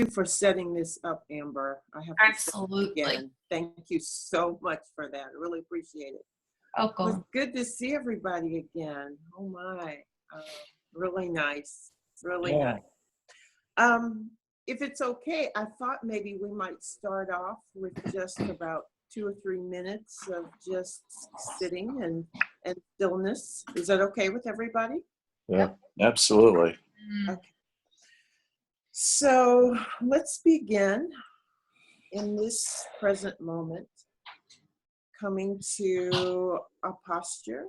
for setting this up, Amber. I have to say Absolutely. again, thank you so much for that. I really appreciate it. It was Welcome. good to see everybody again. Oh my, really nice, really Yeah. nice. If it's okay, I thought maybe we might start off with just about 2 or 3 minutes of just sitting and stillness. Is that okay with everybody? Yeah, absolutely. Mm. Okay. So let's begin in this present moment, coming to a posture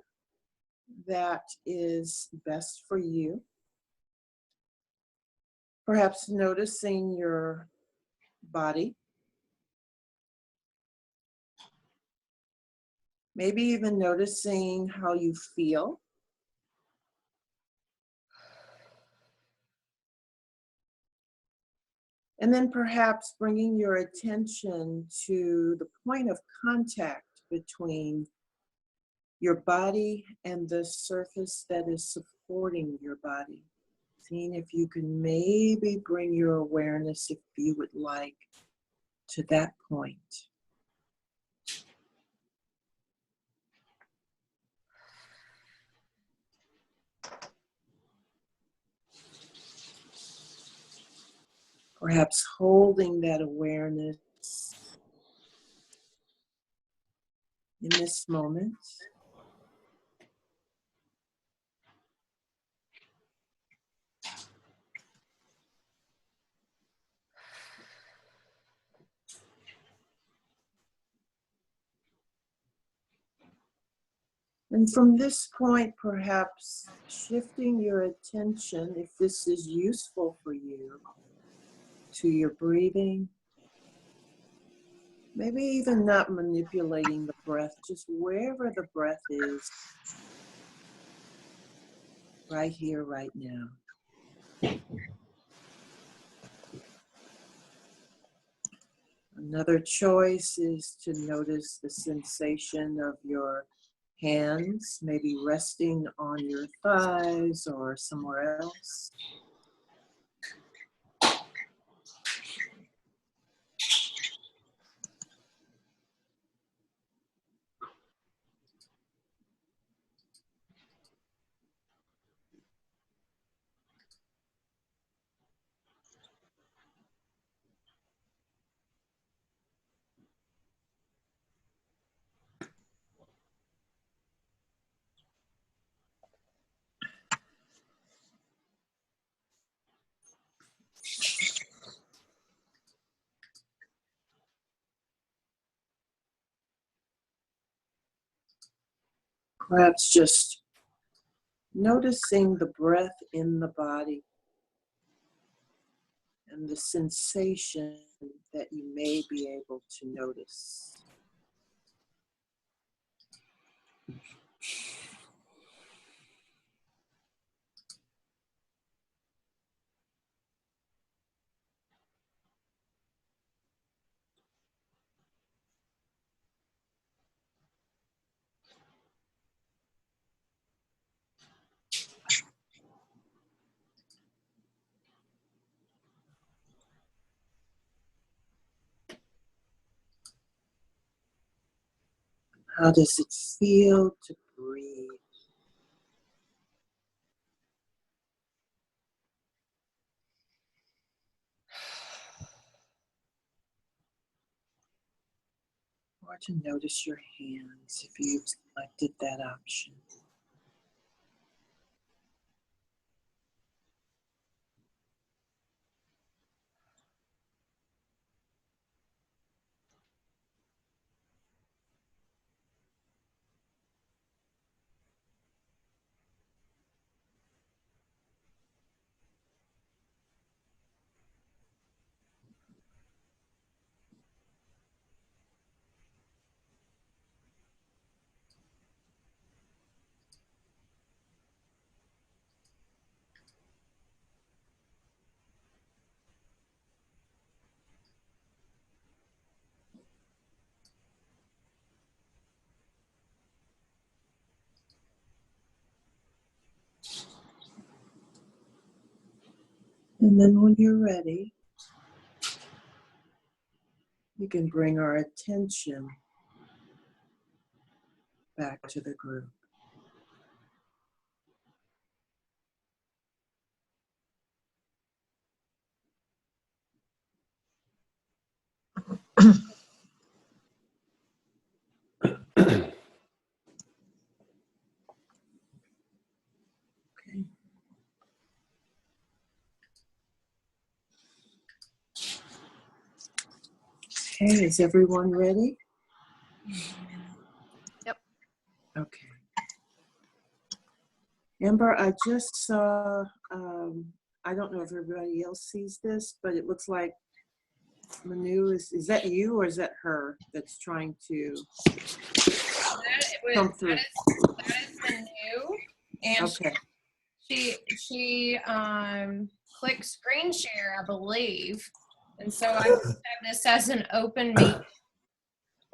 that is best for you. Perhaps noticing your body, maybe even noticing how you feel. And then perhaps bringing your attention to the point of contact between your body and the surface that is supporting your body. Seeing if you can maybe bring your awareness, if you would like, to that point. Perhaps holding that awareness in this moment. And from this point, perhaps shifting your attention, if this is useful for you, to your breathing. Maybe even not manipulating the breath, just wherever the breath is, right here, right now. Another choice is to notice the sensation of your hands, maybe resting on your thighs or somewhere else. Perhaps just noticing the breath in the body and the sensation that you may be able to notice. How does it feel to breathe? Or to notice your hands if you've selected that option. And then when you're ready, You can bring our attention back to the group. Okay. Okay, is everyone ready? Yep. Okay. Amber, I just saw, I don't know if everybody else sees this, but it looks like Manu, is that you or is that her that's trying to come through? That is Manu, and Okay. she clicked screen share, I believe, and so I have this as an open meeting,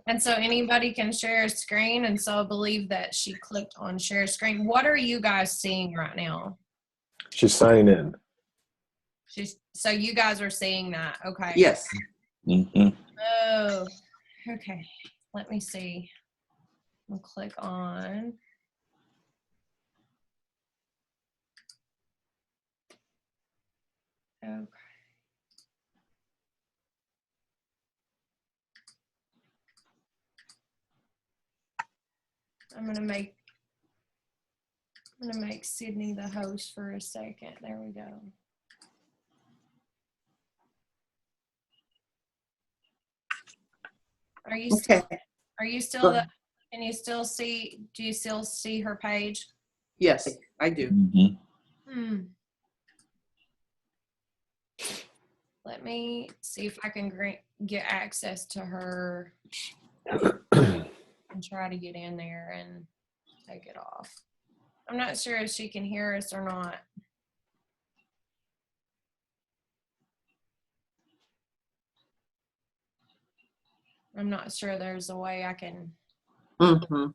and so anybody can share a screen, and so I believe that she clicked on share screen. What are you guys seeing right now? She's signing in. So you guys are seeing that, okay? Yes. Mm-hmm. Oh, okay. Let me see. I'll click on. Okay. I'm gonna make Sydney the host for a second. There we go. Are you Okay. still can you still see, do you still see her page? Yes, I do. Mm-hmm. Let me see if I can get access to her and try to get in there and take it off. I'm not sure if she can hear us or not. I'm not sure there's a way I can. Mm-hmm.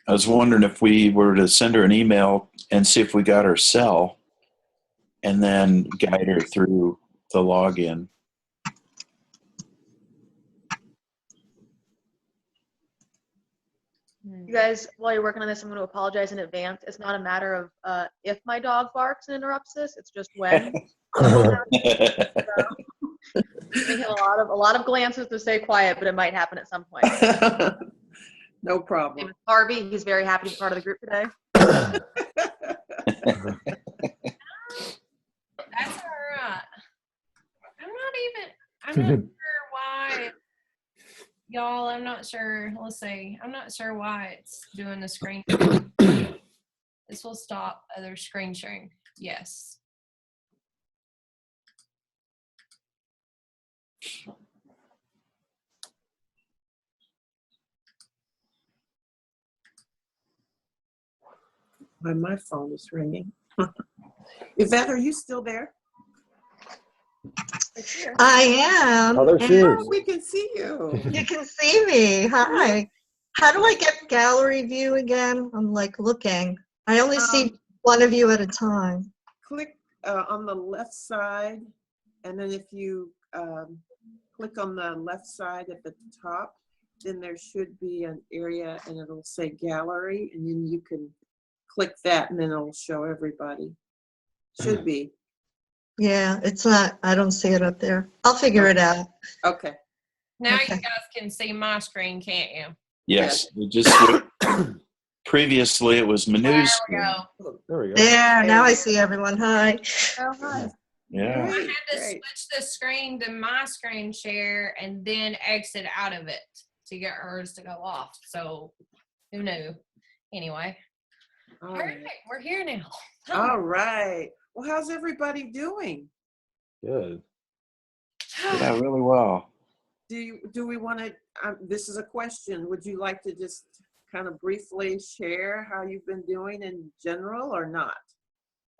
I was wondering if we were to send her an email and see if we got her cell and then guide her through the login. Hmm. You guys, while you're working on this, I'm going to apologize in advance. It's not a matter of if my dog barks and interrupts this. It's just when. Giving him a lot of glances to stay quiet, but it might happen at some point. No His name problem. is Harvey. He's very happy to be part of the group today. That's all right. I'm not sure why, y'all, I'm not sure. Let's see. I'm not sure why it's doing the screen. This will stop other screen sharing. Yes. My phone is ringing. Yvette, are you still there? I am. Oh, there she Oh, is. we can see you. You can see me. Hi. How do I get gallery view again? I'm like looking. I only see one of you at a time. Click on the left side, and then if you click on the left side at the top, then there should be an area and it'll say gallery, and then you can click that and then it'll show everybody. Should be. Yeah, it's not. I don't see it up there. I'll figure it out. Okay. Now Okay. you guys can see my screen, can't you? Yes, we just previously it was There Manu's we screen. go. There we go. There, now I see everyone. Hi. Oh, hi. Yeah. I Great, had to great. switch the screen to my screen share and then exit out of it to get hers to go off. So who knew? Anyway. All All right. right, we're here now. All right. Well, how's everybody doing? Good. Yeah, really well. Do we want to, this is a question, would you like to just kind of briefly share how you've been doing in general or not?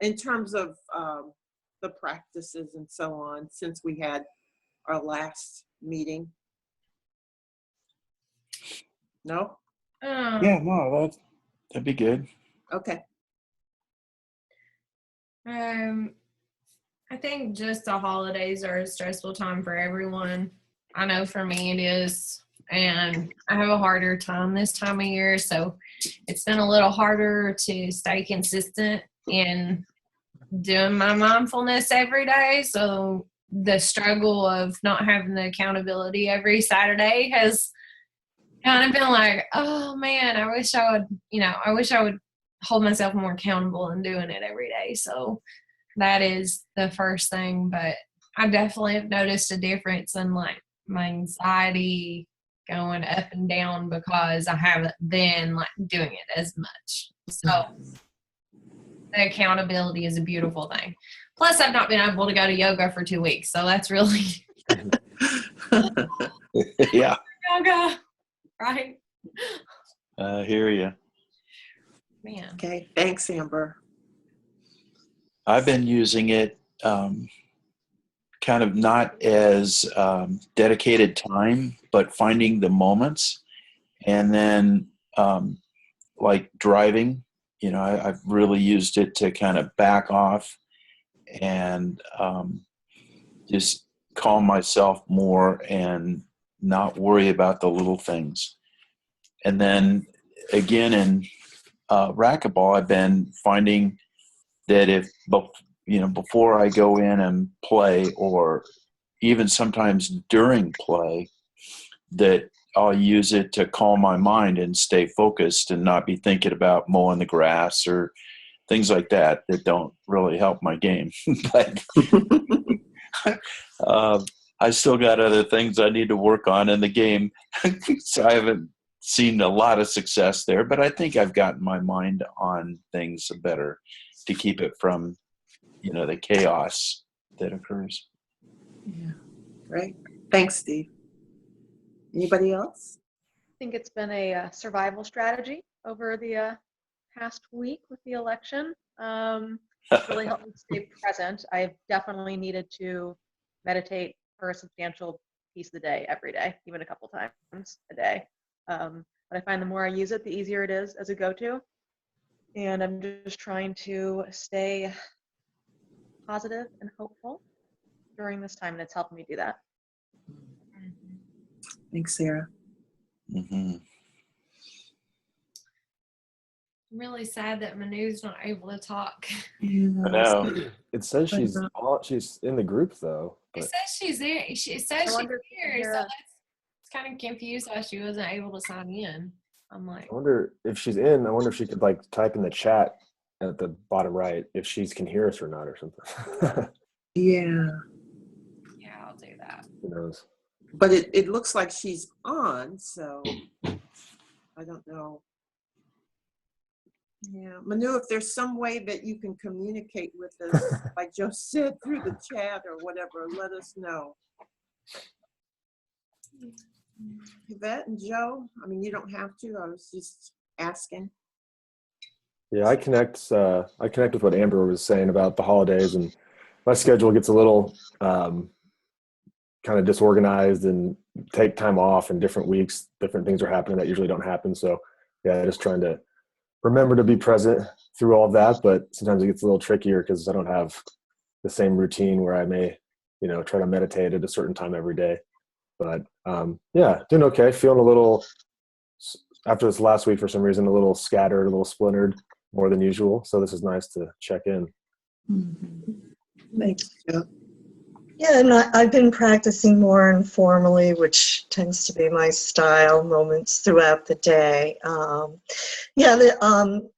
In terms of the practices and so on, since we had our last meeting? No? Yeah, no, that'd be good. Okay. I think just the holidays are a stressful time for everyone. I know for me it is. And I have a harder time this time of year. So it's been a little harder to stay consistent in doing my mindfulness every day. So the struggle of not having the accountability every Saturday has kind of been like, oh man, I wish I would hold myself more accountable in doing it every day. So that is the first thing. But I definitely have noticed a difference in like my anxiety going up and down because I haven't been like doing it as much. So the accountability is a beautiful thing. Plus, I've not been able to go to yoga for 2 weeks, so that's really Yeah, yoga, right? I hear you. Man, Okay, thanks, Amber. I've been using it kind of not as dedicated time, but finding the moments. And then like driving, I've really used it to kind of back off and just calm myself more and not worry about the little things. And then again in racquetball, I've been finding that if before I go in and play, or even sometimes during play, that I'll use it to calm my mind and stay focused and not be thinking about mowing the grass or things like that don't really help my game. But I still got other things I need to work on in the game. So I haven't seen a lot of success there, but I think I've gotten my mind on things better to keep it from, the chaos that occurs. Yeah, great. Thanks, Steve. Anybody else? I think it's been a survival strategy over the past week with the election. It's really helped me stay present. I've definitely needed to meditate for a substantial piece of the day every day, even a couple times a day. But I find the more I use it, the easier it is as a go-to. And I'm just trying to stay positive and hopeful during this time, and it's helping me do that. Thanks, Sarah. Mm-hmm. I'm really sad that Manu's not able to talk. I know. It says she's in the group though. It But says she's there. It says I she's wonder if you can here. hear So us. it's kind of confused why she wasn't able to sign in. I'm like, I wonder if she's in. I wonder if she could like type in the chat at the bottom right if she can hear us or not or something. Yeah, yeah, I'll do that. Who knows? but it looks like she's on, so I don't know. Yeah, Manu, if there's some way that you can communicate with us, like Joe said, through the chat or whatever, let us know. Yvette and Joe, I mean, you don't have to. I was just asking. Yeah, I connect with what Amber was saying about the holidays, and my schedule gets a little kind of disorganized and take time off in different weeks. Different things are happening that usually don't happen. So yeah, just trying to remember to be present through all of that. But sometimes it gets a little trickier because I don't have the same routine where I may, try to meditate at a certain time every day. But yeah, doing okay. Feeling a little, after this last week for some reason, a little scattered, a little splintered more than usual. So this is nice to check in. Thanks, Joe. Yeah, and I've been practicing more informally, which tends to be my style, moments throughout the day.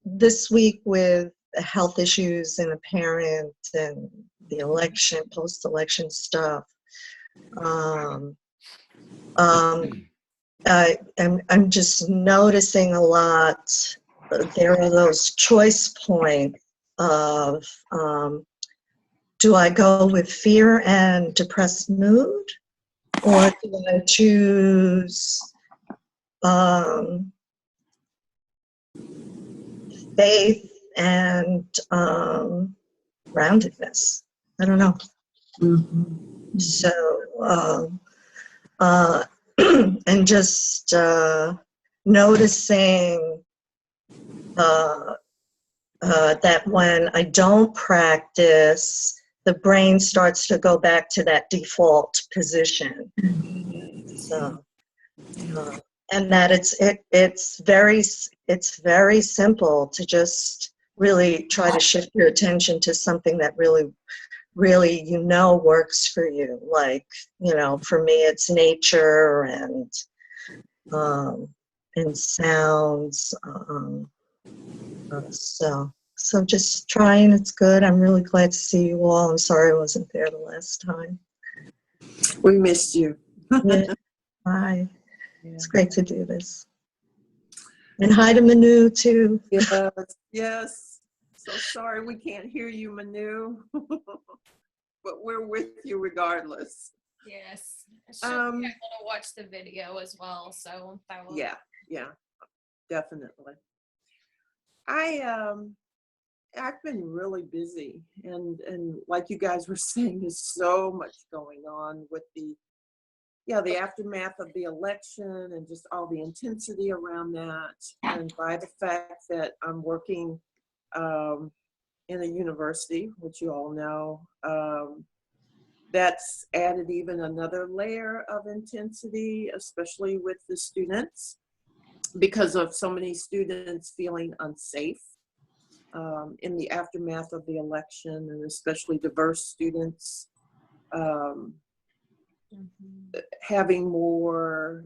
This week with health issues and a parent and the election, post-election stuff, I'm just noticing a lot. There are those choice points of do I go with fear and depressed mood, or do I choose faith and groundedness? I don't know. Mm-hmm. So, and just noticing that when I don't practice, the brain starts to go back to that default position. So, and that it's very simple to just really try to shift your attention to something that really works for you. Like, for me it's nature and sounds. So just trying, it's good. I'm really glad to see you all. I'm sorry I wasn't there the last time. We missed you. Yeah, bye. Yeah. It's great to do this. And hi to Manu too. Yes, yes. So sorry we can't hear you, Manu, but we're with you regardless. Yes. I should be able to watch the video as well. So that will. Yeah, definitely. I've been really busy, and like you guys were saying, there's so much going on with the aftermath of the election and just all the intensity around that. And by the fact that I'm working in a university, which you all know, that's added even another layer of intensity, especially with the students, because of so many students feeling unsafe in the aftermath of the election, and especially diverse students. Having more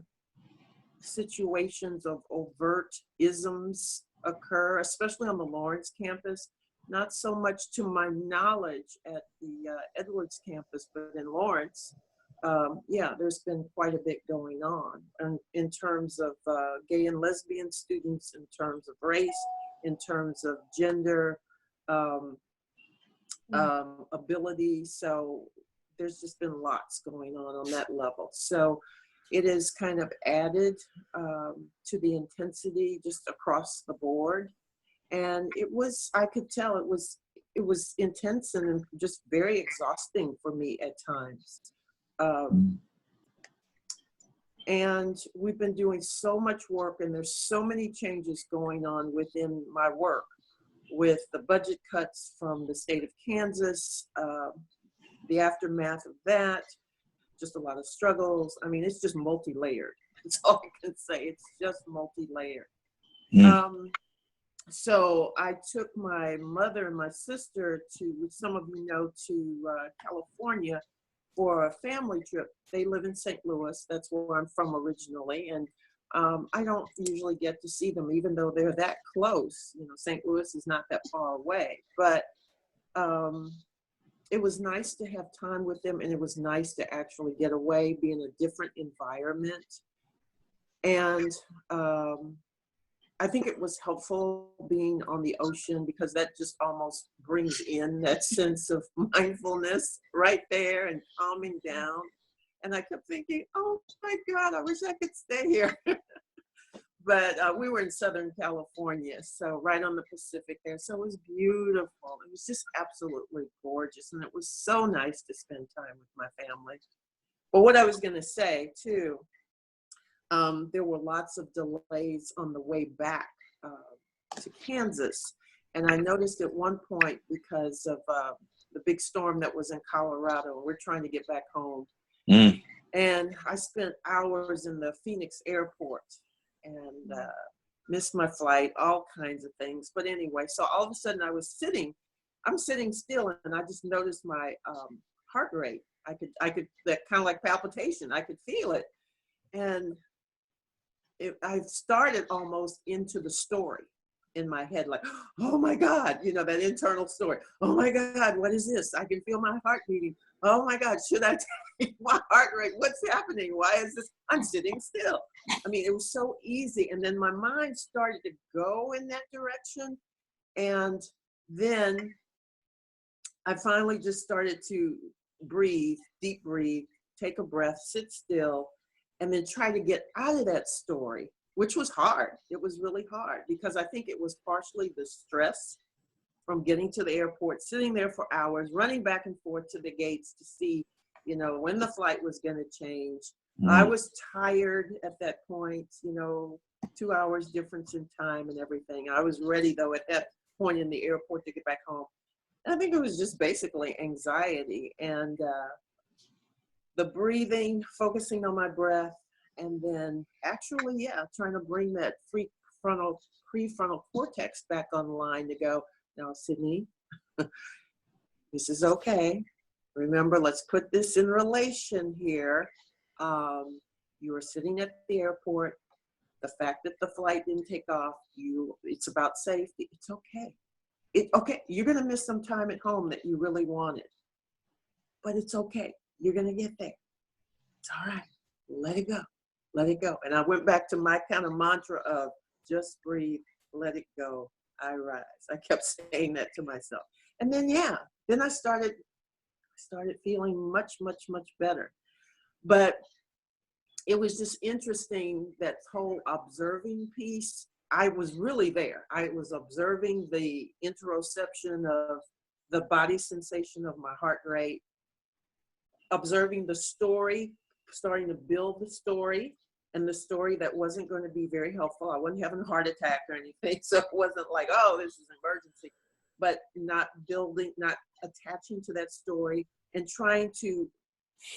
situations of overt isms occur, especially on the Lawrence campus. Not so much to my knowledge at the Edwards campus, but in Lawrence, there's been quite a bit going on in terms of gay and lesbian students, in terms of race, in terms of gender, ability. So there's just been lots going on that level. So it is kind of added to the intensity just across the board. And I could tell it was intense and just very exhausting for me at times. And we've been doing so much work, and there's so many changes going on within my work, with the budget cuts from the state of Kansas, the aftermath of that, just a lot of struggles. I mean, it's just multi-layered. That's all I can say. It's just multi-layered. So I took my mother and my sister which some of you know, to California for a family trip. They live in St. Louis. That's where I'm from originally. And I don't usually get to see them, even though they're that close. St. Louis is not that far away. But it was nice to have time with them, and it was nice to actually get away, be in a different environment. And I think it was helpful being on the ocean, because that just almost brings in that sense of mindfulness right there and calming down. And I kept thinking, oh my God, I wish I could stay here. But we were in Southern California, so right on the Pacific there. So it was beautiful. It was just absolutely gorgeous. And it was so nice to spend time with my family. But what I was going to say, too, there were lots of delays on the way back to Kansas. And I noticed at one point, because of the big storm that was in Colorado, we're trying to get back home. And I spent hours in the Phoenix airport and missed my flight, all kinds of things. But anyway, so all of a sudden I'm sitting still, and I just noticed my heart rate. I could that kind of like palpitation. I could feel it. And I started almost into the story in my head, like, oh my God, that internal story. Oh my God, what is this? I can feel my heart beating. Oh my God, should I take my heart rate? What's happening? Why is this? I'm sitting still. I mean, it was so easy. And then my mind started to go in that direction. And then I finally just started to breathe, deep breathe, take a breath, sit still, and then try to get out of that story, which was hard. It was really hard, because I think it was partially the stress from getting to the airport, sitting there for hours, running back and forth to the gates to see, when the flight was going to change. I was tired at that point, 2 hours difference in time and everything. I was ready, though, at that point in the airport to get back home. And I think it was just basically anxiety. And the breathing, focusing on my breath, and then actually, yeah, trying to bring that prefrontal cortex back online to go, now, Sydney, this is okay. Remember, let's put this in relation here. You were sitting at the airport. The fact that the flight didn't take off, it's about safety. It's okay. Okay, you're gonna miss some time at home that you really wanted, but it's okay. You're gonna get there. It's all right. Let it go. Let it go. And I went back to my kind of mantra of just breathe, let it go, I rise. I kept saying that to myself. And then, yeah, then I started feeling much, much, much better. But it was just interesting, that whole observing piece. I was really there. I was observing the interoception of the body sensation of my heart rate, observing the story, starting to build the story, and the story that wasn't going to be very helpful. I wasn't having a heart attack or anything, so it wasn't like, oh, this is an emergency, but not attaching to that story and trying to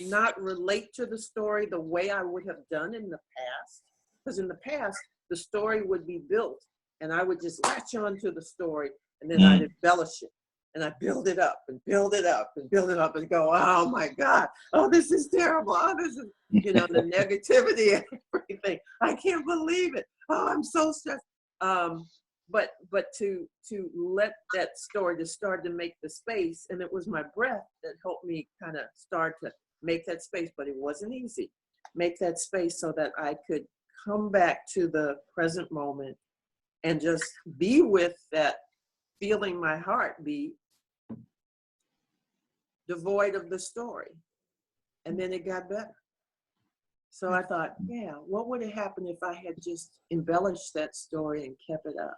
not relate to the story the way I would have done in the past. Because in the past, the story would be built and I would just latch on to the story, and then I'd embellish it. And I build it up and build it up and build it up and go, oh my God, oh, this is terrible. Oh, this is, the negativity and everything. I can't believe it. Oh, I'm so stressed. But to let that story to start to make the space, and it was my breath that helped me kind of start to make that space, but it wasn't easy. Make that space so that I could come back to the present moment and just be with that, feeling my heart beat, devoid of the story. And then it got better. So I thought, yeah, what would have happened if I had just embellished that story and kept it up?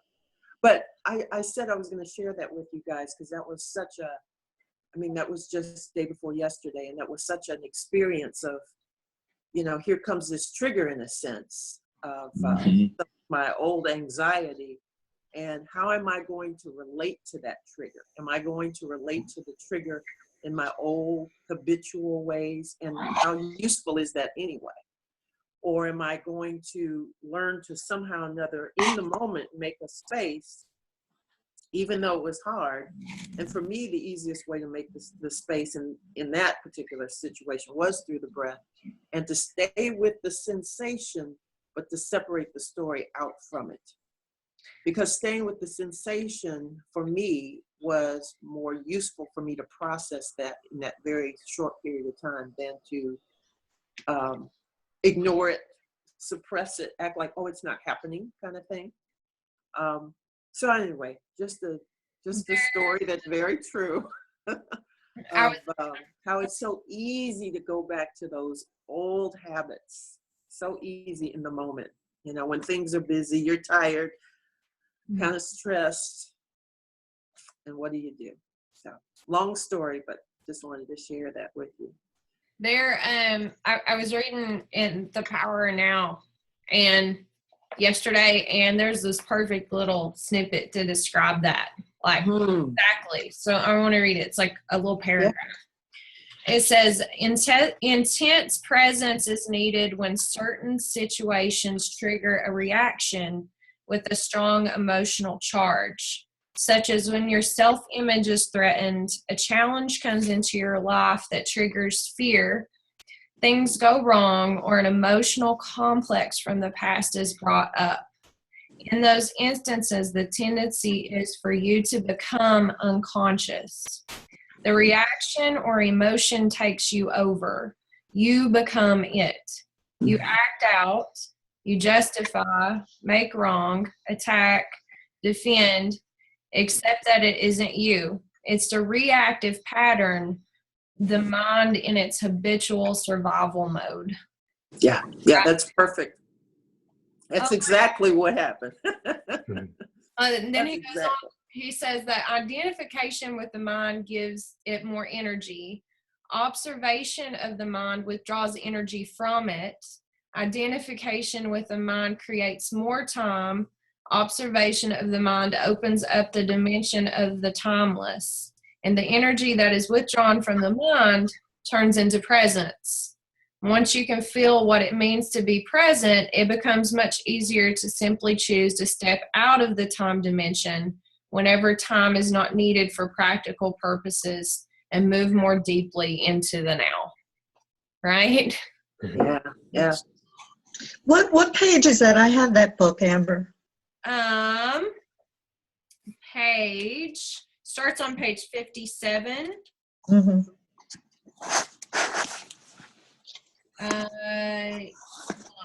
But I said I was going to share that with you guys, because that was that was just the day before yesterday. And that was such an experience of, here comes this trigger, in a sense, of my old anxiety. And how am I going to relate to that trigger? Am I going to relate to the trigger in my old habitual ways? And how useful is that anyway? Or am I going to learn to somehow or another, in the moment, make a space, even though it was hard? And for me, the easiest way to make the space in that particular situation was through the breath, and to stay with the sensation, but to separate the story out from it. Because staying with the sensation, for me, was more useful for me to process that in that very short period of time than to ignore it, suppress it, act like, oh, it's not happening, kind of thing. So anyway, just a story that's very true of how it's so easy to go back to those old habits. So easy in the moment. When things are busy, you're tired, kind of stressed, and what do you do? So long story, but just wanted to share that with you. I was reading in The Power Now and yesterday, and there's this perfect little snippet to describe that, exactly. So I want to read it. It's like a little paragraph. Yeah. It says, intense presence is needed when certain situations trigger a reaction with a strong emotional charge, such as when your self-image is threatened, a challenge comes into your life that triggers fear, things go wrong, or an emotional complex from the past is brought up. In those instances, the tendency is for you to become unconscious. The reaction or emotion takes you over. You become it. You act out, you justify, make wrong, attack, defend, except that it isn't you. It's the reactive pattern, the mind in its habitual survival mode. Yeah, that's perfect. That's exactly what happened. And then he goes on, he says that identification with the mind gives it more energy. Observation of the mind withdraws energy from it. Identification with the mind creates more time. Observation of the mind opens up the dimension of the timeless. And the energy that is withdrawn from the mind turns into presence. Once you can feel what it means to be present, it becomes much easier to simply choose to step out of the time dimension whenever time is not needed for practical purposes and move more deeply into the now. Right? Yeah, yeah. What page is that? I have that book, Amber. Page starts on page 57. Mm-hmm. Hold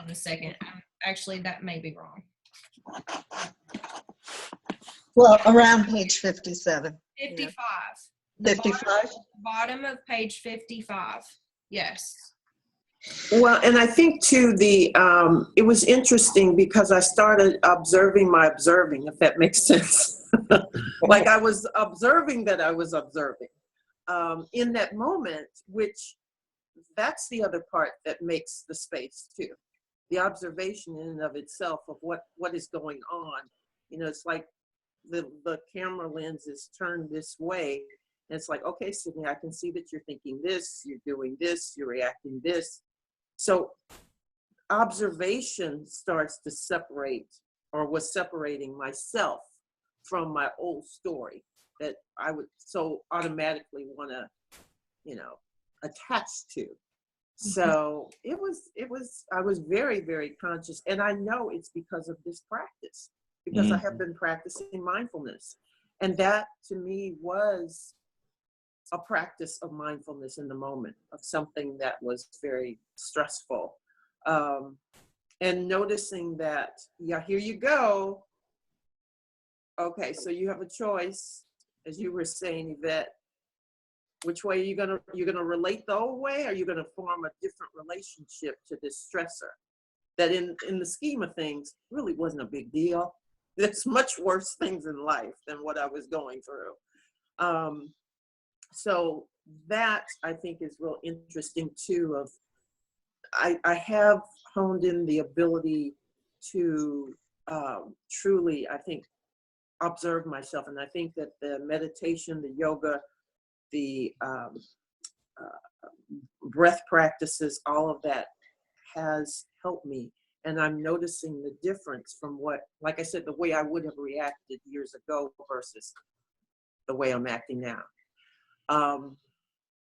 on a second. Actually, that may be wrong. Well, around page 57. 55. 55? Bottom of page 55. Yes. Well, and I think too, it was interesting because I started observing my observing, if that makes sense. Like I was observing that I was observing in that moment, which that's the other part that makes the space too. The observation in and of itself of what is going on. You know, it's like the camera lens is turned this way. And it's like, okay, Sydney, I can see that you're thinking this, you're doing this, you're reacting this. So observation starts to separate, or was separating myself from my old story that I would so automatically want to, you know, attach to. So it was, I was very, very conscious. And I know it's because of this practice, because I have been practicing mindfulness. And that to me was a practice of mindfulness in the moment of something that was very stressful. And noticing that, yeah, here you go. Okay, so you have a choice, as you were saying, Yvette. Which way you're gonna relate the old way, or are you gonna form a different relationship to this stressor that in the scheme of things really wasn't a big deal. There's much worse things in life than what I was going through. So that I think is real interesting too. Of I have honed in the ability to truly, I think, observe myself, and I think that the meditation, the yoga, the breath practices, all of that has helped me. And I'm noticing the difference from what, like I said, the way I would have reacted years ago versus the way I'm acting now.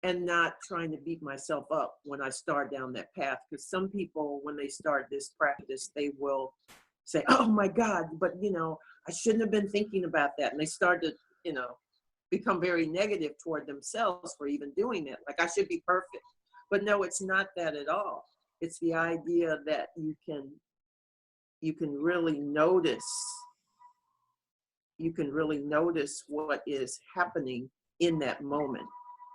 And not trying to beat myself up when I start down that path. Because some people, when they start this practice, they will say, oh my God, but you know, I shouldn't have been thinking about that. And they start to, you know, become very negative toward themselves for even doing it. Like I should be perfect. But no, it's not that at all. It's the idea that you can really notice, what is happening in that moment,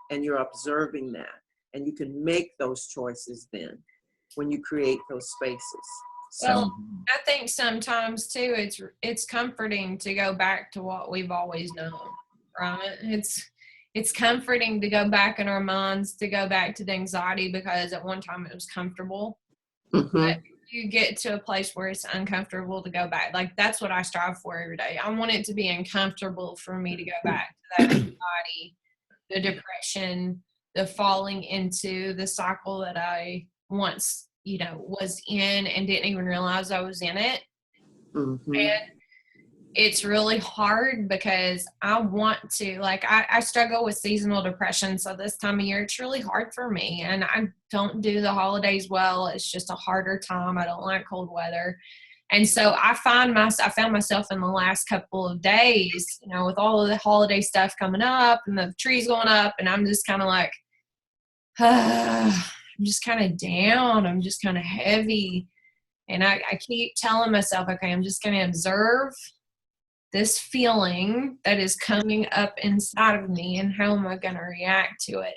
and you're observing that, and you can make those choices then when you create those spaces. So Well, I think sometimes too, it's comforting to go back to what we've always known, right? It's comforting to go back in our minds, to go back to the anxiety, because at one time it was comfortable. But you get to a place where it's uncomfortable to go back. Like that's what I strive for every day. I want it to be uncomfortable for me to go back to that anxiety, the depression, the falling into the cycle that I once, you know, was in and didn't even realize I was in it. And it's really hard because I want to, like, I struggle with seasonal depression. So this time of year, it's really hard for me. And I don't do the holidays well. It's just a harder time. I don't like cold weather. And so I found myself in the last couple of days, you know, with all of the holiday stuff coming up and the trees going up. And I'm just kind of like, I'm just kind of down. I'm just kind of heavy. And I keep telling myself, okay, I'm just going to observe this feeling that is coming up inside of me, and how am I going to react to it?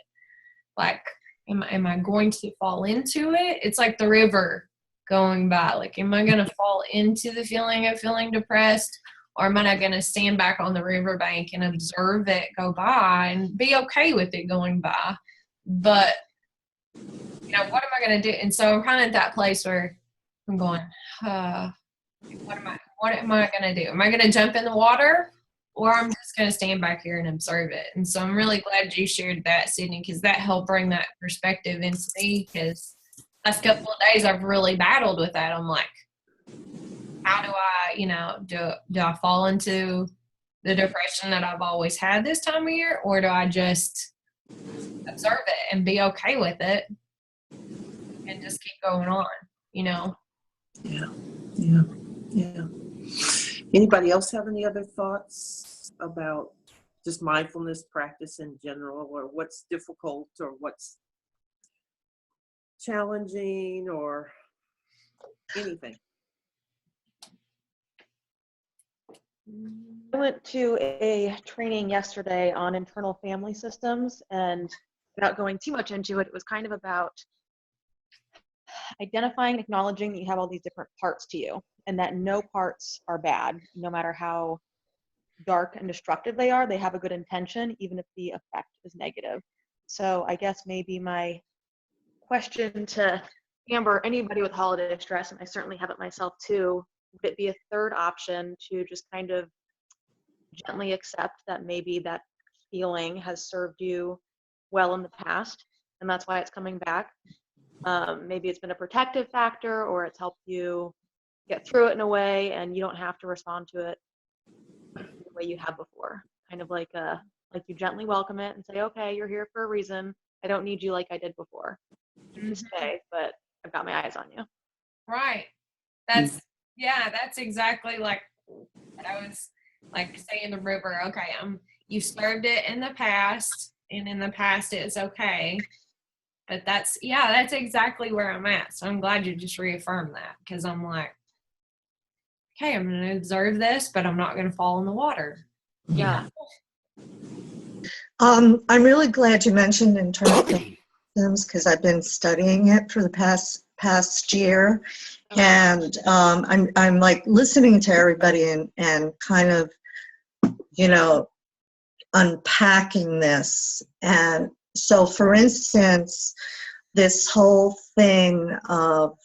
Like, am I going to fall into it? It's like the river going by. Like, am I going to fall into the feeling of feeling depressed, or am I going to stand back on the riverbank and observe it go by and be okay with it going by? But, you know, what am I going to do? And so I'm kind of at that place where I'm going, what am I going to do? Am I going to jump in the water, or I'm just going to stand back here and observe it. And so I'm really glad you shared that, Sydney, because that helped bring that perspective into me, because last couple of days I've really battled with that. I'm like, how do I, do I fall into the depression that I've always had this time of year, or do I just observe it and be okay with it and just keep going on, Yeah. Anybody else have any other thoughts about just mindfulness practice in general, or what's difficult, or what's challenging, or anything? I went to a training yesterday on internal family systems, and without going too much into it, it was kind of about identifying and acknowledging that you have all these different parts to you, and that no parts are bad, no matter how dark and destructive they are. They have a good intention, even if the effect is negative. So I guess maybe my question to Amber, anybody with holiday stress, and I certainly have it myself too, would it be a third option to just kind of gently accept that maybe that feeling has served you well in the past, and that's why it's coming back? Maybe it's been a protective factor, or it's helped you get through it in a way, and you don't have to respond to it the way you have before. Kind of like you gently welcome it and say, okay, you're here for a reason. I don't need you like I did before. You can stay, but I've got my eyes on you. right? That's exactly like what I was like saying the river. Okay, you served it in the past, and in the past it's okay. But that's exactly where I'm at. So I'm glad you just reaffirmed that, because I'm like, okay, I'm going to observe this, but I'm not going to fall in the water. Yeah. I'm really glad you mentioned internal systems, because I've been studying it for the past year, and I'm like listening to everybody and kind of unpacking this. And so, for instance, this whole thing of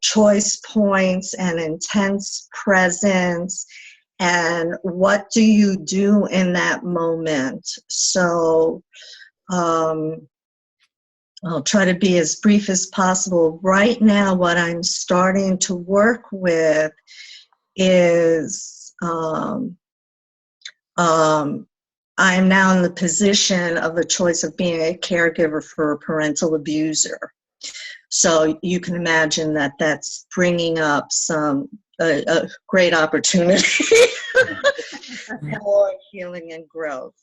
choice points and intense presence, and what do you do in that moment? So I'll try to be as brief as possible. Right now, what I'm starting to work with is I'm now in the position of the choice of being a caregiver for a parental abuser. So you can imagine that that's bringing up a great opportunity for healing and growth.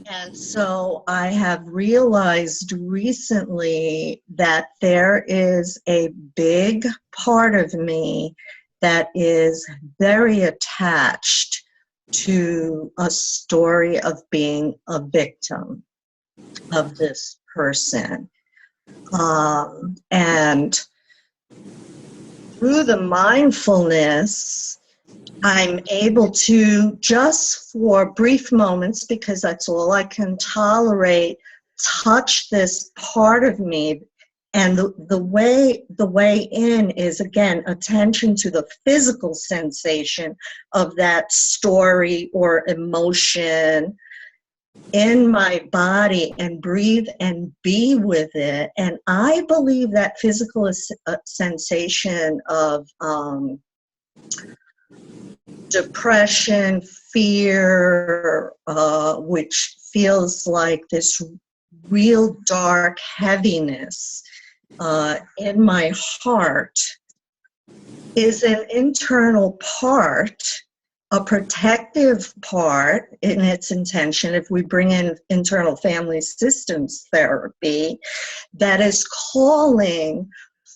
And so I have realized recently that there is a big part of me that is very attached to a story of being a victim of this person. And through the mindfulness, I'm able to, just for brief moments, because that's all I can tolerate, touch this part of me. And the way in is, again, attention to the physical sensation of that story or emotion in my body, and breathe and be with it. And I believe that physical sensation of depression, fear, which feels like this real dark heaviness in my heart, is an internal part, a protective part in its intention, if we bring in internal family systems therapy, that is calling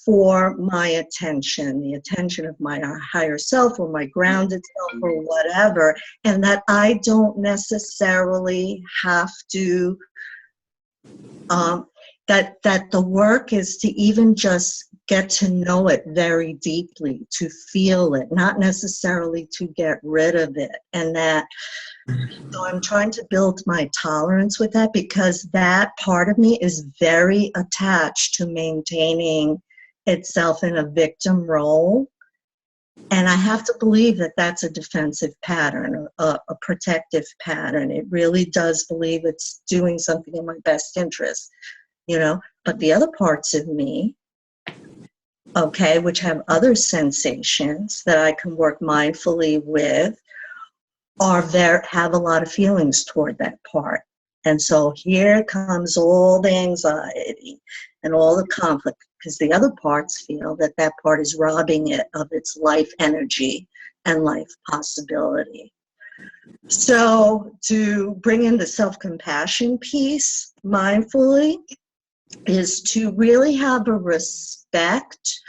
for my attention, the attention of my higher self or my grounded self or whatever, and that I don't necessarily have to, that the work is to even just get to know it very deeply, to feel it, not necessarily to get rid of it. And that, so I'm trying to build my tolerance with that, because that part of me is very attached to maintaining itself in a victim role. And I have to believe that that's a defensive pattern, a protective pattern. It really does believe it's doing something in my best interest, you know. But the other parts of me, okay, which have other sensations that I can work mindfully with, have a lot of feelings toward that part. And so here comes all the anxiety and all the conflict, because the other parts feel that that part is robbing it of its life energy and life possibility. So to bring in the self-compassion piece mindfully is to really have a respect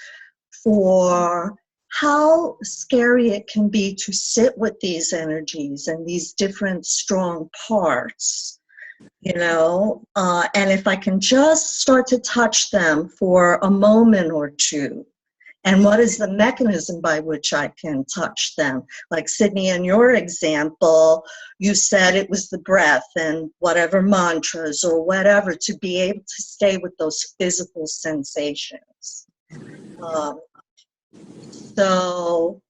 for how scary it can be to sit with these energies and these different strong parts, you know, and if I can just start to touch them for a moment or two, and what is the mechanism by which I can touch them? Like Sydney, in your example, you said it was the breath and whatever mantras or whatever to be able to stay with those physical sensations. So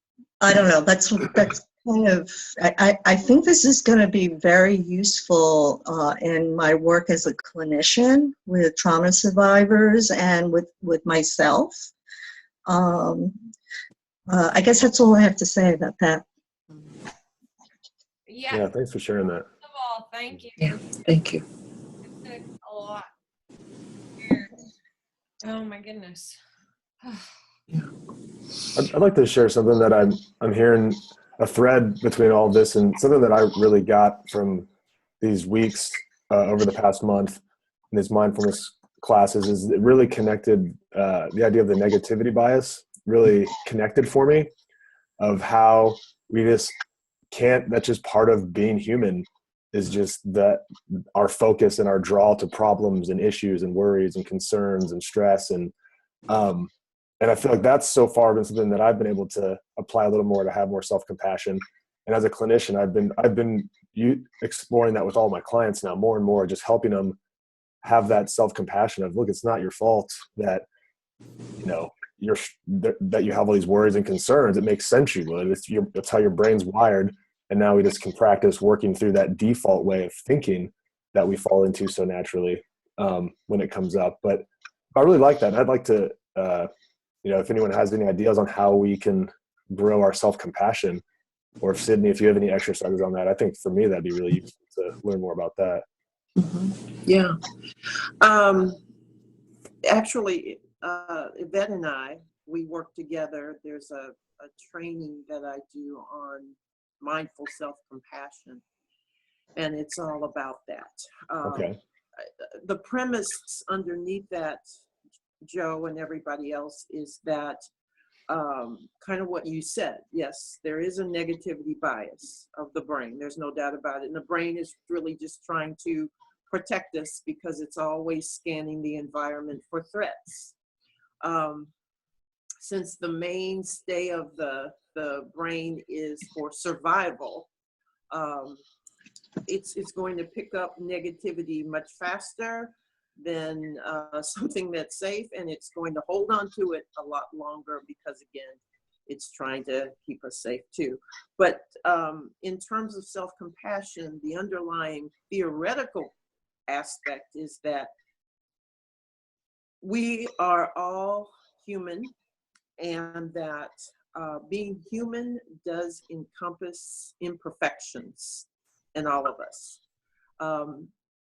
I don't know, that's kind of, I think this is going to be very useful in my work as a clinician with trauma survivors and with myself. I guess that's all I have to say about that. Yeah. Thanks for sharing that. First of all, thank you. Yeah, thank you. It's been a lot. Here. Oh my goodness. I'd like to share something that I'm hearing a thread between all this, and something that I really got from these weeks over the past month in these mindfulness classes is it really connected, the idea of the negativity bias really connected for me, of how we just can't, that's just part of being human, is just that our focus and our draw to problems and issues and worries and concerns and stress. And I feel like that's so far been something that I've been able to apply a little more, to have more self-compassion. And as a clinician, I've been exploring that with all my clients now, more and more, just helping them have that self-compassion of, look, it's not your fault that, you know, that you have all these worries and concerns. It makes sense you would. It's how your brain's wired. And now we just can practice working through that default way of thinking that we fall into so naturally when it comes up. But I really like that. I'd like to, you know, if anyone has any ideas on how we can grow our self-compassion, or if Sydney, if you have any exercises on that, I think for me, that'd be really useful to learn more about that. Mm-hmm. Yeah. Actually, Yvette and I, we work together. There's a training that I do on mindful self-compassion, and it's all about that. Okay. The premise underneath that, Joe and everybody else, is that kind of what you said. Yes, there is a negativity bias of the brain. There's no doubt about it. And the brain is really just trying to protect us because it's always scanning the environment for threats. Since the mainstay of the brain is for survival, it's going to pick up negativity much faster than something that's safe, and it's going to hold on to it a lot longer because, again, it's trying to keep us safe too. But in terms of self-compassion, the underlying theoretical aspect is that we are all human, and that being human does encompass imperfections in all of us.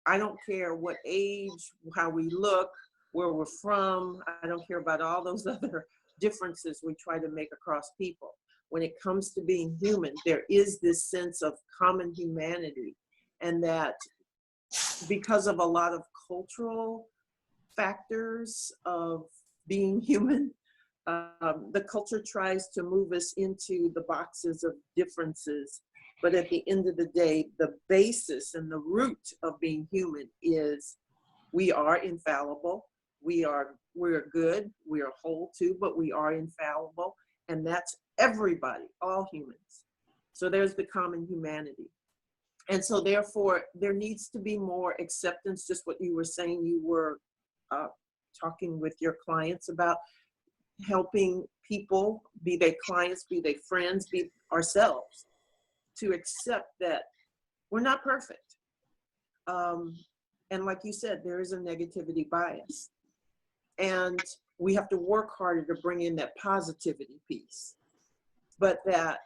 I don't care what age, how we look, where we're from. I don't care about all those other differences we try to make across people. When it comes to being human, there is this sense of common humanity, and that because of a lot of cultural factors of being human, the culture tries to move us into the boxes of differences. But at the end of the day, the basis and the root of being human is we are infallible. We're good. We are whole too, but we are infallible. And that's everybody, all humans. So there's the common humanity. And so therefore, there needs to be more acceptance, just what you were saying you were talking with your clients about. helping people, be they clients, be they friends, be ourselves, to accept that we're not perfect. And like you said, there is a negativity bias. And we have to work harder to bring in that positivity piece. But that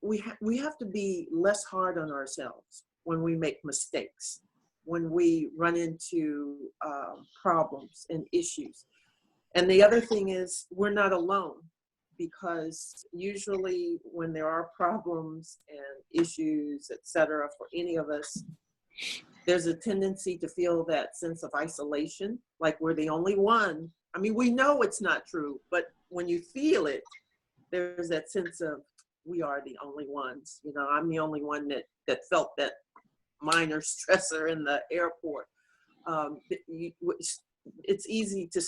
we have to be less hard on ourselves when we make mistakes, when we run into problems and issues. And the other thing is, we're not alone, because usually when there are problems and issues, etc., for any of us, there's a tendency to feel that sense of isolation, like we're the only one. I mean, we know it's not true, but when you feel it, there's that sense of, we are the only ones. You know, I'm the only one that felt that minor stressor in the airport. It's easy to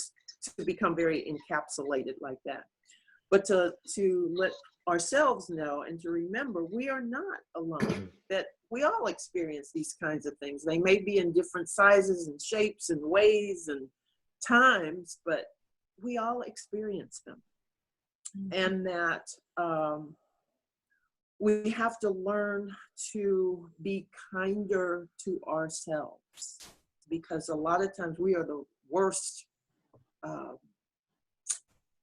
become very encapsulated like that. But to let ourselves know and to remember, we are not alone, that we all experience these kinds of things. They may be in different sizes and shapes and ways and times, but we all experience them. And that we have to learn to be kinder to ourselves, because a lot of times we are the worst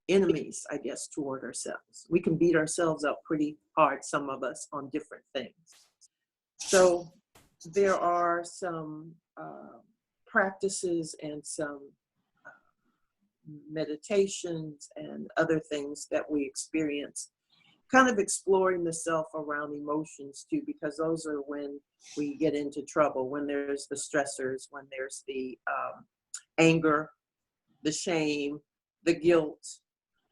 enemies, I guess, toward ourselves. We can beat ourselves up pretty hard, some of us, on different things. So there are some practices and some meditations and other things that we experience, kind of exploring the self around emotions too, because those are when we get into trouble, when there's the stressors, when there's the anger, the shame, the guilt,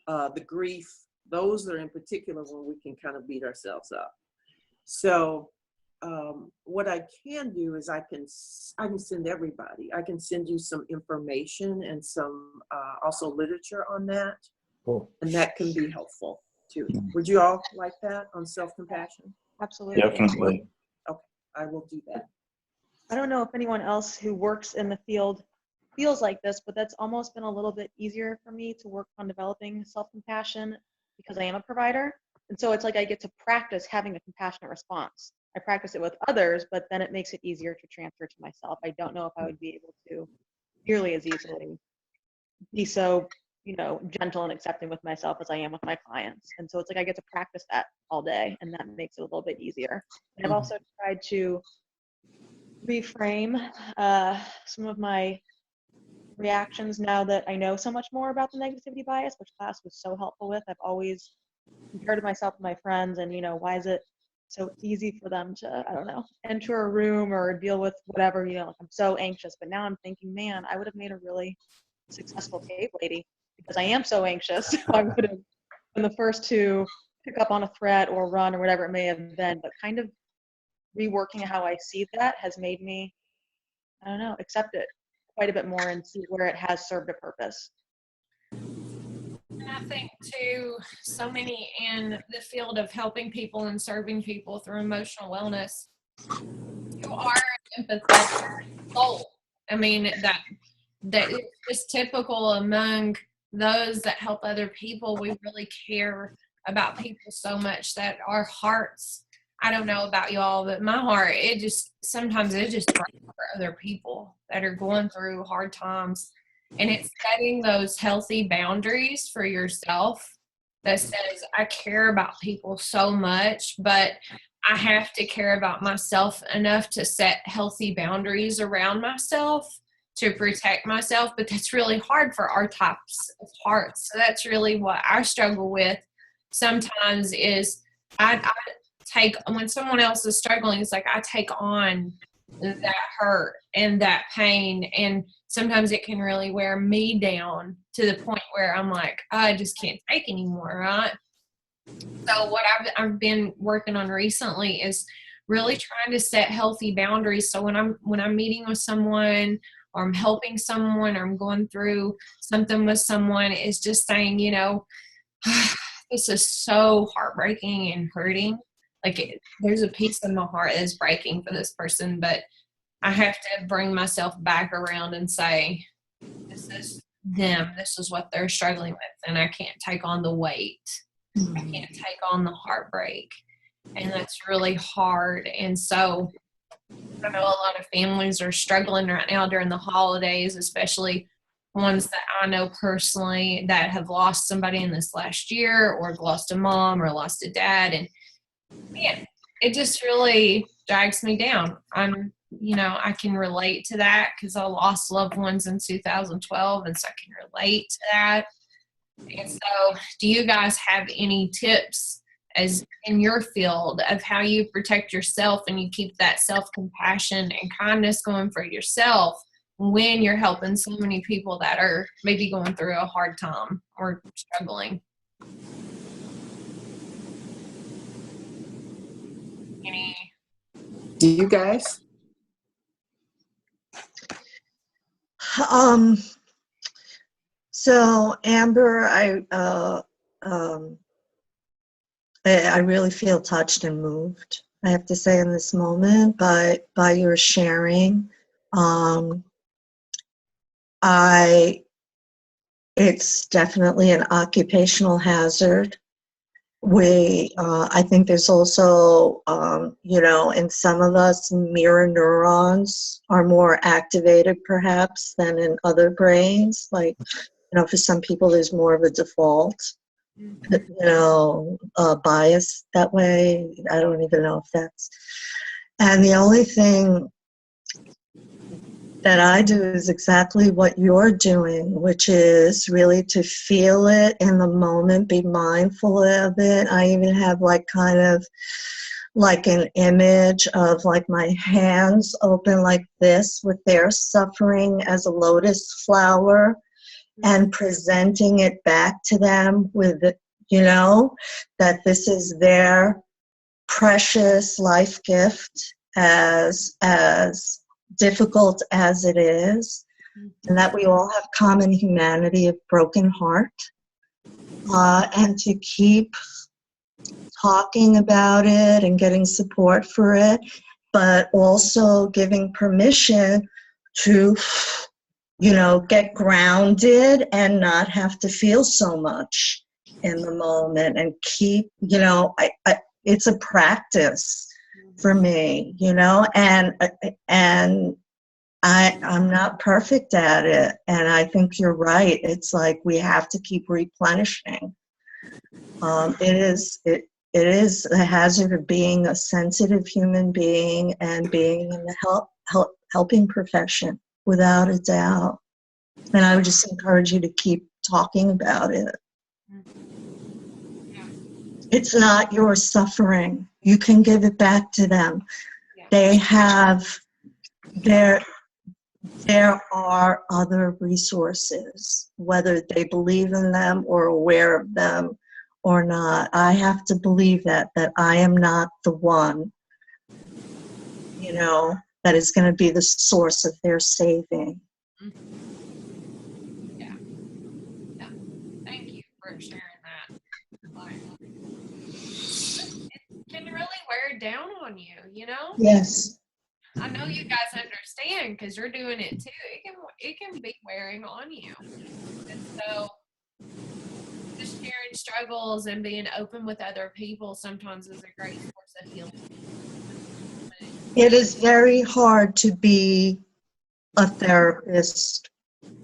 the grief. Those are in particular when we can kind of beat ourselves up. So what I can do is I can send everybody. I can send you some information and some also literature on that. Cool. And that can be helpful too. Would you all like that on self-compassion? Absolutely. Definitely. Okay, I will do that. I don't know if anyone else who works in the field feels like this, but that's almost been a little bit easier for me to work on developing self-compassion because I am a provider. And so it's like I get to practice having a compassionate response. I practice it with others, but then it makes it easier to transfer to myself. I don't know if I would be able to nearly as easily be so, gentle and accepting with myself as I am with my clients. And so it's like I get to practice that all day, and that makes it a little bit easier. And I've also tried to reframe some of my reactions now that I know so much more about the negativity bias, which class was so helpful with. I've always compared myself to my friends and, why is it so easy for them to, I don't know, enter a room or deal with whatever, like I'm so anxious. But now I'm thinking, man, I would have made a really successful cave lady because I am so anxious. I would have been the first to pick up on a threat or run or whatever it may have been. But kind of reworking how I see that has made me, I don't know, accept it quite a bit more and see where it has served a purpose. And I think too, so many in the field of helping people and serving people through emotional wellness, you are an empathetic soul. I mean, that it's just typical among those that help other people. We really care about people so much that our hearts, I don't know about y'all, but my heart, sometimes it just breaks for other people that are going through hard times. And it's setting those healthy boundaries for yourself that says, I care about people so much, but I have to care about myself enough to set healthy boundaries around myself to protect myself. But that's really hard for our types of hearts. So that's really what I struggle with sometimes is I take, when someone else is struggling, it's like I take on that hurt and that pain, and sometimes it can really wear me down to the point where I'm like, I just can't take anymore, right? So what I've been working on recently is really trying to set healthy boundaries. So when I'm meeting with someone, or I'm helping someone, or I'm going through something with someone, is just saying, this is so heartbreaking and hurting. Like there's a piece of my heart that's breaking for this person, but I have to bring myself back around and say, this is them. This is what they're struggling with, and I can't take on the weight. I can't take on the heartbreak. And that's really hard. And so I know a lot of families are struggling right now during the holidays, especially ones that I know personally that have lost somebody in this last year, or lost a mom or lost a dad. And man, it just really drags me down. I can relate to that because I lost loved ones in 2012, and so I can relate to that. And so, do you guys have any tips as in your field of how you protect yourself and you keep that self-compassion and kindness going for yourself when you're helping so many people that are maybe going through a hard time or struggling? Any? Do you guys? So Amber, I really feel touched and moved, I have to say, in this moment by your sharing. It's definitely an occupational hazard. I think there's also, in some of us, mirror neurons are more activated perhaps than in other brains. Like, for some people, there's more of a default, bias that way. I don't even know if that's. And the only thing that I do is exactly what you're doing, which is really to feel it in the moment, be mindful of it. I even have kind of like an image of like my hands open like this with their suffering as a lotus flower, and presenting it back to them with, that this is their precious life gift, as difficult as it is, and that we all have common humanity of broken heart, and to keep talking about it and getting support for it, but also giving permission to, get grounded and not have to feel so much in the moment, and keep, it's a practice for me, and I'm not perfect at it, and I think you're right. It's like we have to keep replenishing. It is a hazard of being a sensitive human being and being in the helping profession, without a doubt. And I would just encourage you to keep talking about it. It's not your suffering. You can give it back to them. There are other resources, whether they believe in them or aware of them or not. I have to believe that I am not the one, that is going to be the source of their saving. Yeah. Thank you for sharing that. It can really wear down on you, Yes. I know you guys understand because you're doing it too. It can be wearing on you, and so just sharing struggles and being open with other people sometimes is a great source of healing. It is very hard to be a therapist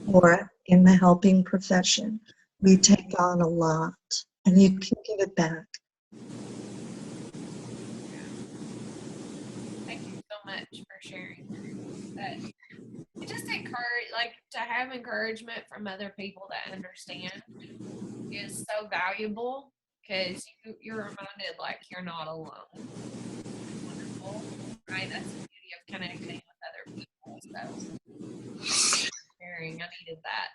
or in the helping profession. We take on a lot, and you can give it back. Thank you so much for sharing that. Just to have encouragement from other people that understand is so valuable, because you're reminded like you're not alone. Wonderful, right? That's the beauty of connecting with other people. So sharing, I needed that.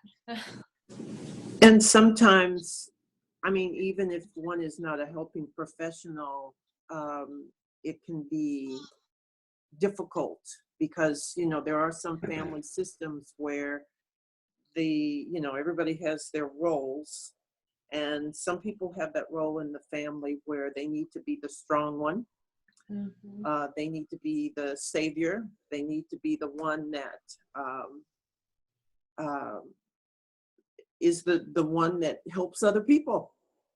And sometimes, even if one is not a helping professional, it can be difficult because, there are some family systems where everybody has their roles, and some people have that role in the family where they need to be the strong one. Mm-hmm. They need to be the savior. They need to be the one that is the one that helps other people,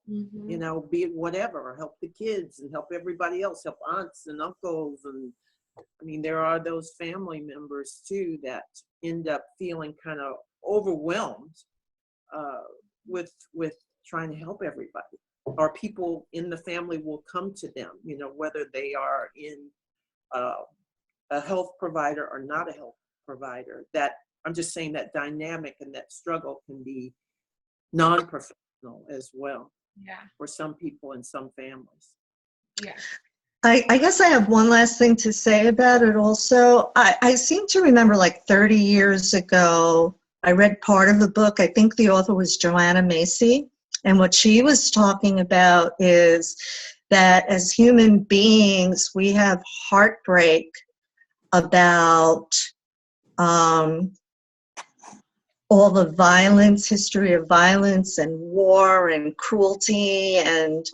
Mhm. you know, be it whatever, or help the kids and help everybody else, help aunts and uncles. And I mean, there are those family members too that end up feeling kind of overwhelmed with trying to help everybody. Or people in the family will come to them, you know, whether they are in a health provider or not a health provider. That I'm just saying that dynamic and that struggle can be non-professional as well Yeah. for some people and some families. Yeah. I guess I have one last thing to say about it also. I seem to remember like 30 years ago, I read part of the book. I think the author was Joanna Macy. And what she was talking about is that as human beings, we have heartbreak about all the violence, history of violence and war and cruelty and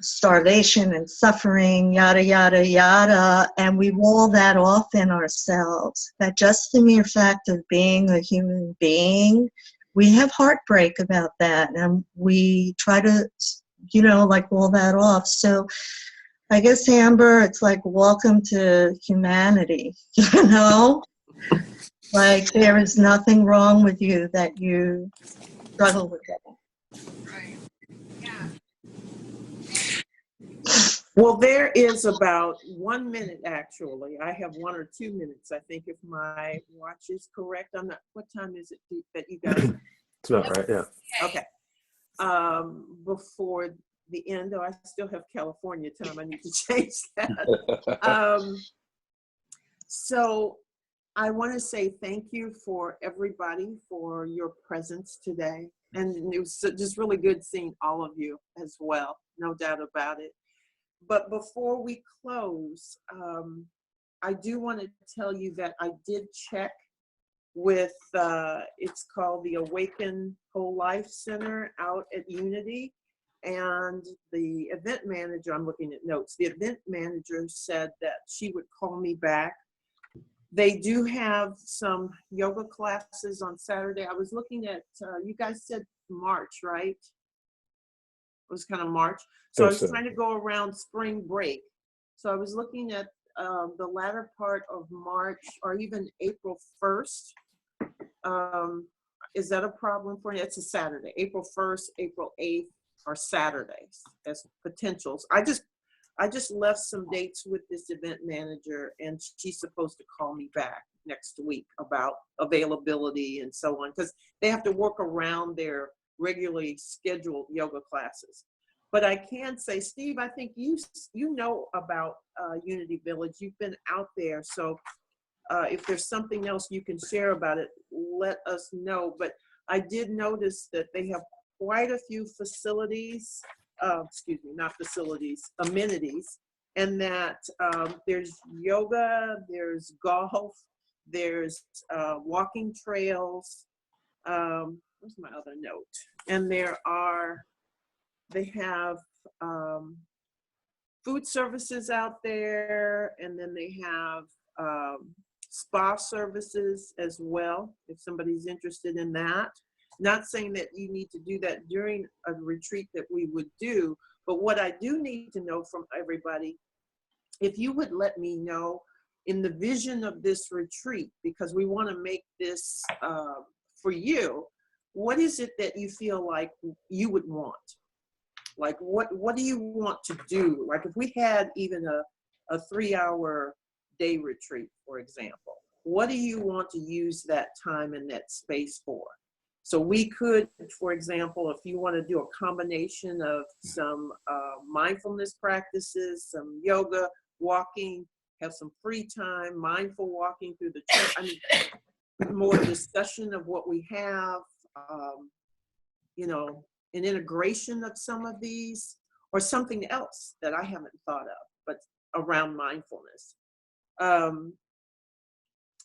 starvation and suffering, yada, yada, yada, and we wall that off in ourselves. That just the mere fact of being a human being, we have heartbreak about that, and we try to, you know, like wall that off. So I guess, Amber, it's like, welcome to humanity, you know? Like, there is nothing wrong with you that you struggle with that. Right. Yeah. Well, there is about 1 minute, actually. I have 1 or 2 minutes, I think, if my watch is correct. I'm not, what time is it that you guys? It's about right, yeah. Okay. Before the end, I still have California time. I need to change that. So I want to say thank you for everybody for your presence today. And it was just really good seeing all of you as well, no doubt about it. But before we close, I do want to tell you that I did check with, it's called the Awaken Whole Life Center out at Unity. And the event manager, I'm looking at notes, the event manager said that she would call me back. They do have some yoga classes on Saturday. I was looking at, you guys said March, right? It was kind of March. So I was trying to go around spring break. So I was looking at the latter part of March or even April 1st. Is that a problem for you? It's a Saturday. April 1st, April 8th are Saturdays as potentials. I just left some dates with this event manager, and she's supposed to call me back next week about availability and so on, because they have to work around their regularly scheduled yoga classes. But I can say, Steve, I think you know about Unity Village. You've been out there, so if there's something else you can share about it, let us know. But I did notice that they have quite a few facilities, excuse me, not facilities, amenities, and that there's yoga, there's golf, there's walking trails. Where's my other note? And they have food services out there, and then they have spa services as well, if somebody's interested in that. Not saying that you need to do that during a retreat that we would do, but what I do need to know from everybody, if you would let me know in the vision of this retreat, because we want to make this for you, what is it that you feel like you would want? Like, what do you want to do? Like, if we had even a 3-hour day retreat, for example, what do you want to use that time and that space for? So we could, for example, if you want to do a combination of some mindfulness practices, some yoga, walking, have some free time, mindful walking through the church. I mean, more discussion of what we have, you know, an integration of some of these, or something else that I haven't thought of, but around mindfulness.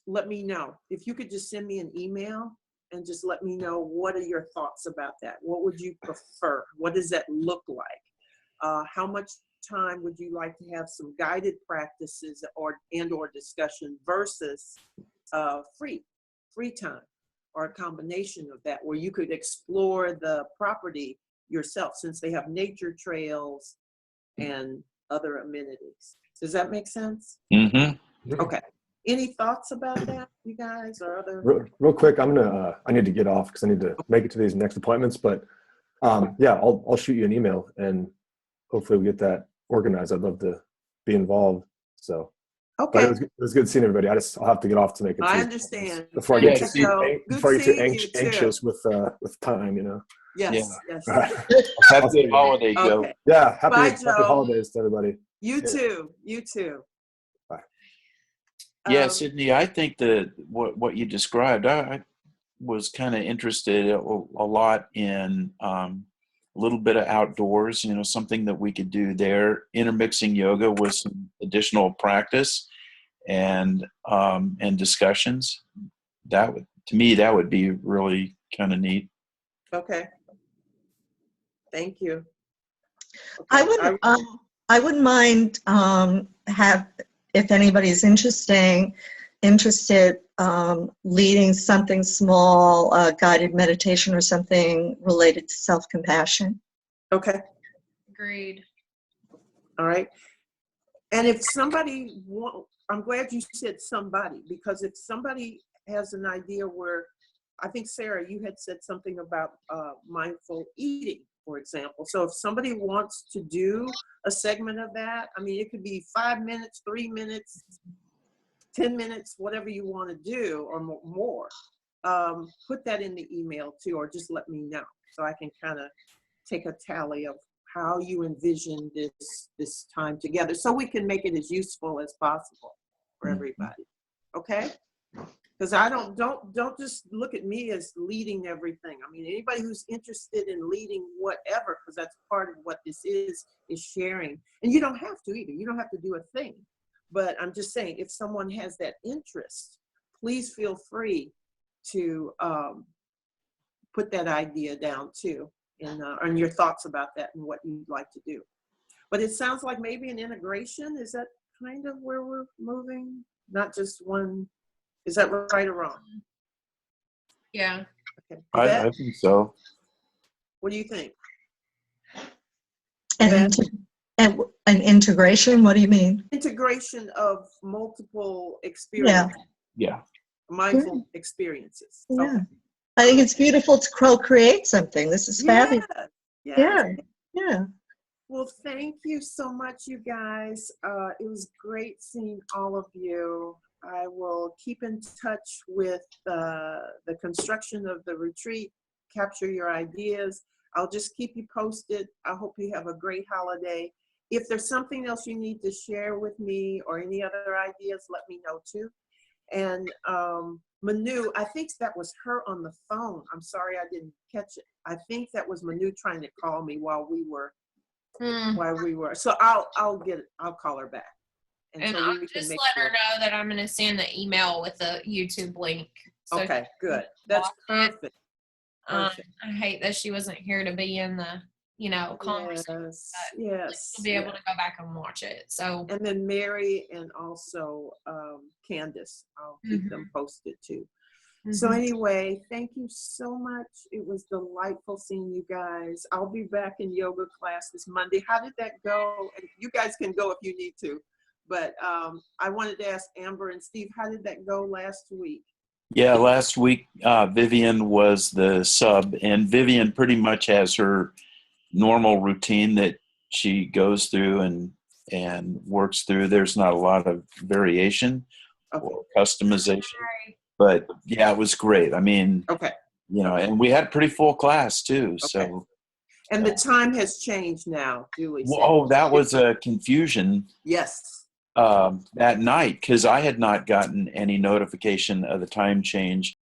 Let me know. If you could just send me an email and just let me know, what are your thoughts about that? What would you prefer? What does that look like? How much time would you like to have some guided practices or discussion versus free time? or a combination of that, where you could explore the property yourself, since they have nature trails and other amenities. Does that make sense? Mm-hmm. Okay. Any thoughts about that, you guys, or other? Real quick, I need to get off because I need to make it to these next appointments. But yeah, I'll shoot you an email and hopefully we get that organized. I'd love to be involved. So, but Okay. it was good seeing everybody. I'll have to get off to make it. I to understand. before I Thank get you, too Joe. Good before I get too seeing you, too. anxious with time, you know. Yes, Yeah. yes. Have a good holiday, Joe. Okay. Yeah, Bye, happy Joe. holidays to everybody. You too. You too. Bye. Yeah, Um, Sydney, I think that what you described, I was kind of interested a lot in a little bit of outdoors, you know, something that we could do there, intermixing yoga with some additional practice and discussions. That would, to me, that would be really kind of neat. Okay. Thank you. I wouldn't mind if anybody's interested leading something small, guided meditation or something related to self-compassion. Okay. Agreed. All right. And if somebody, I'm glad you said somebody, because if somebody has an idea where, I think, Sarah, you had said something about mindful eating, for example. So if somebody wants to do a segment of that, I mean, it could be 5 minutes, 3 minutes, 10 minutes, whatever you want to do, or more. Put that in the email too, or just let me know so I can kind of take a tally of how you envision this time together, so we can make it as useful as possible for everybody. Okay? Because I don't just look at me as leading everything. I mean, anybody who's interested in leading whatever, because that's part of what this is sharing. And you don't have to either. You don't have to do a thing. But I'm just saying, if someone has that interest, please feel free to put that idea down too, and your thoughts about that and what you'd like to do. But it sounds like maybe an integration. Is that kind of where we're moving? Not just one. Is that right or wrong? Yeah. Okay. I think so. What do you think? And an integration, what do you mean? Integration of multiple experiences. Yeah. Mindful experiences. Yeah. Okay. I think it's beautiful to co-create something. This is fabulous. Yeah. Yeah. Well, thank you so much, you guys. It was great seeing all of you. I will keep in touch with the construction of the retreat, capture your ideas. I'll just keep you posted. I hope you have a great holiday. If there's something else you need to share with me or any other ideas, let me know too. And Manu, I think that was her on the phone. I'm sorry I didn't catch it. I think that was Manu trying to call me while we were. So I'll call her back. And so I'll we can just make let her sure. know that I'm going to send the email with the YouTube link. So Okay, good. That's perfect. I hate that she wasn't here to be in the, conversation. Yes. She'll be able to go back and watch it. So. And then Mary and also Candace, I'll keep them posted too. So anyway, thank you so much. It was delightful seeing you guys. I'll be back in yoga class this Monday. How did that go? And you guys can go if you need to. But I wanted to ask Amber and Steve, how did that go last week? Yeah, last week Vivian was the sub, and Vivian pretty much has her normal routine that she goes through and works through. There's not a lot of variation or customization. But yeah, it was great. I mean, and we had a pretty full class too. So, and the time has changed now, Julie. Oh, that was a confusion. Yes. That night, because I had not gotten any notification of the time change